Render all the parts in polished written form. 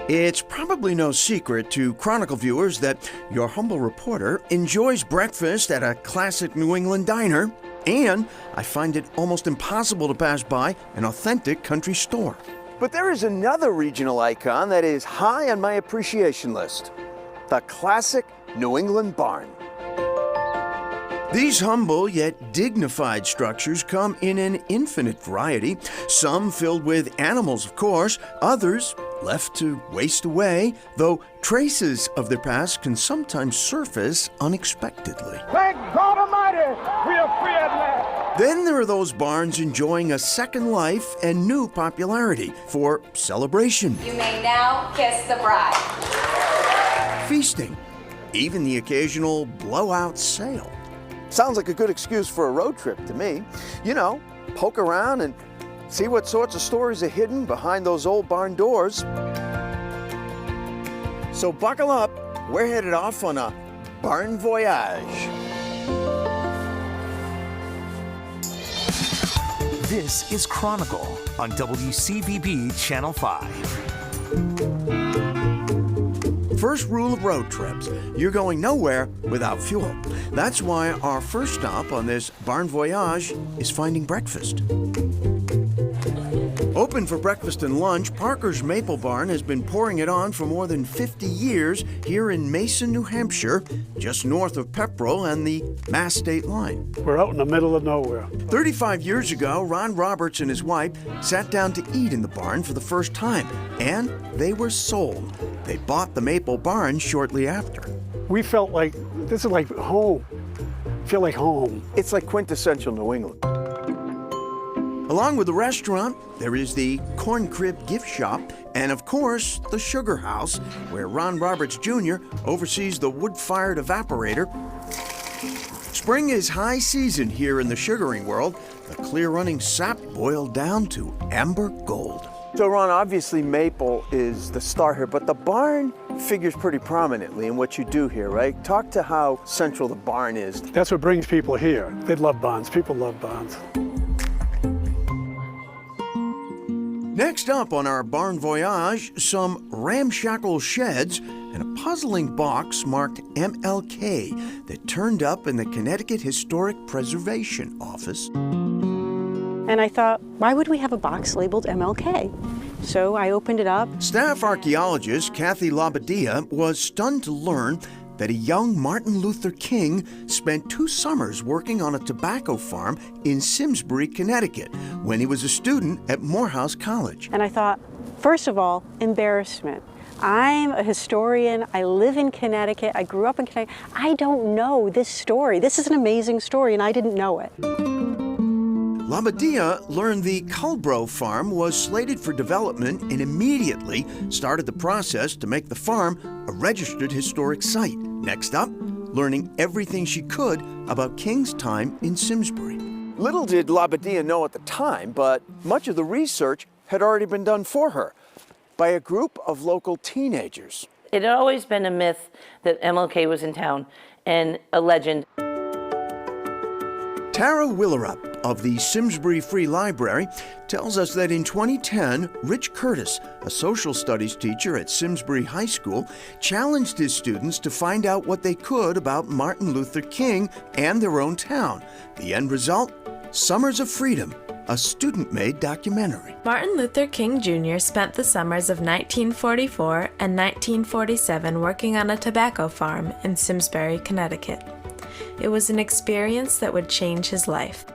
It's probably no secret to Chronicle viewers that your humble reporter enjoys breakfast at a classic New England diner, and I find it almost impossible to pass by an authentic country store. But there is another regional icon that is high on my appreciation list: the classic New England barn. These humble yet dignified structures come in an infinite variety, some filled with animals, of course, others left to waste away, though traces of their past can sometimes surface unexpectedly. Thank God Almighty, we are free at last. Then there are those barns enjoying a second life and new popularity for celebration. You may now kiss the bride. Feasting, even the occasional blowout sale. Sounds like a good excuse for a road trip to me. You know, poke around and see what sorts of stories are hidden behind those old barn doors. So buckle up, we're headed off on a barn voyage. This is Chronicle on WCVB Channel 5. First rule of road trips: you're going nowhere without fuel. That's why our first stop on this barn voyage is finding breakfast. Open for breakfast and lunch, Parker's Maple Barn has been pouring it on for more than 50 years here in Mason, New Hampshire, just north of Pepperell and the Mass state line. We're out in the middle of nowhere. 35 years ago, Ron Roberts and his wife sat down to eat in the barn for the first time, and they were sold. They bought the Maple Barn shortly after. We felt like this is like home. Feel like home. It's like quintessential New England. Along with the restaurant, there is the Corn Crib gift shop, and of course, the Sugar House, where Ron Roberts Jr. oversees the wood-fired evaporator. Spring is high season here in the sugaring world. The clear-running sap boiled down to amber gold. So Ron, obviously maple is the star here, but the barn figures pretty prominently in what you do here, right? Talk to how central the barn is. That's what brings people here. They love barns. People love barns. Next up on our barn voyage, some ramshackle sheds and a puzzling box marked MLK that turned up in the Connecticut Historic Preservation Office. And I thought, why would we have a box labeled MLK? So I opened it up. Staff archaeologist Kathy Labadia was stunned to learn that a young Martin Luther King spent 2 summers working on a tobacco farm in Simsbury, Connecticut, when he was a student at Morehouse College. And I thought, first of all, embarrassment. I'm a historian. I live in Connecticut. I grew up in Connecticut. I don't know this story. This is an amazing story, and I didn't know it. Labadia learned the Culbro farm was slated for development and immediately started the process to make the farm a registered historic site. Next up, learning everything she could about King's time in Simsbury. Little did Labadia know at the time, but much of the research had already been done for her by a group of local teenagers. It had always been a myth that MLK was in town and a legend. Tara Willerup of the Simsbury Free Library tells us that in 2010, Rich Curtis, a social studies teacher at Simsbury High School, challenged his students to find out what they could about Martin Luther King and their own town. The end result? Summers of Freedom, a student-made documentary. Martin Luther King Jr. spent the summers of 1944 and 1947 working on a tobacco farm in Simsbury, Connecticut. It was an experience that would change his life.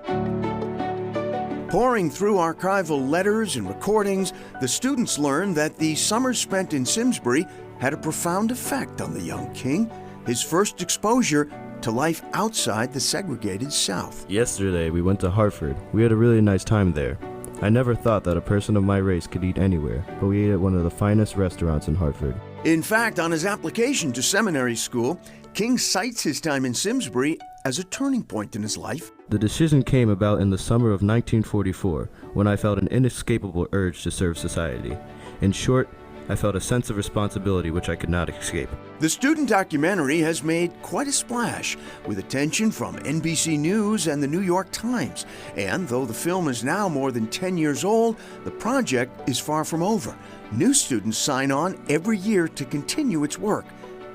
Pouring through archival letters and recordings, the students learned that the summers spent in Simsbury had a profound effect on the young King, his first exposure to life outside the segregated South. Yesterday, we went to Hartford. We had a really nice time there. I never thought that a person of my race could eat anywhere, but we ate at one of the finest restaurants in Hartford. In fact, on his application to seminary school, King cites his time in Simsbury as a turning point in his life. The decision came about in the summer of 1944, when I felt an inescapable urge to serve society. In short, I felt a sense of responsibility which I could not escape. The student documentary has made quite a splash, with attention from NBC News and the New York Times. And though the film is now more than 10 years old, the project is far from over. New students sign on every year to continue its work.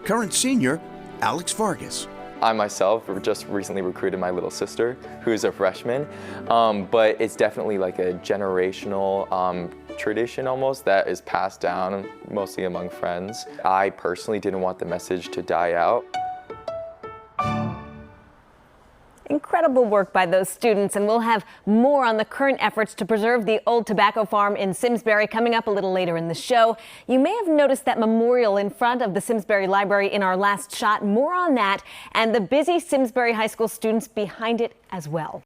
Current senior, Alex Vargas. I myself just recently recruited my little sister, who's a freshman, but it's definitely like a generational tradition almost that is passed down mostly among friends. I personally didn't want the message to die out. Incredible work by those students, and we'll have more on the current efforts to preserve the old tobacco farm in Simsbury coming up a little later in the show. You may have noticed that memorial in front of the Simsbury Library in our last shot. More on that and the busy Simsbury High School students behind it as well.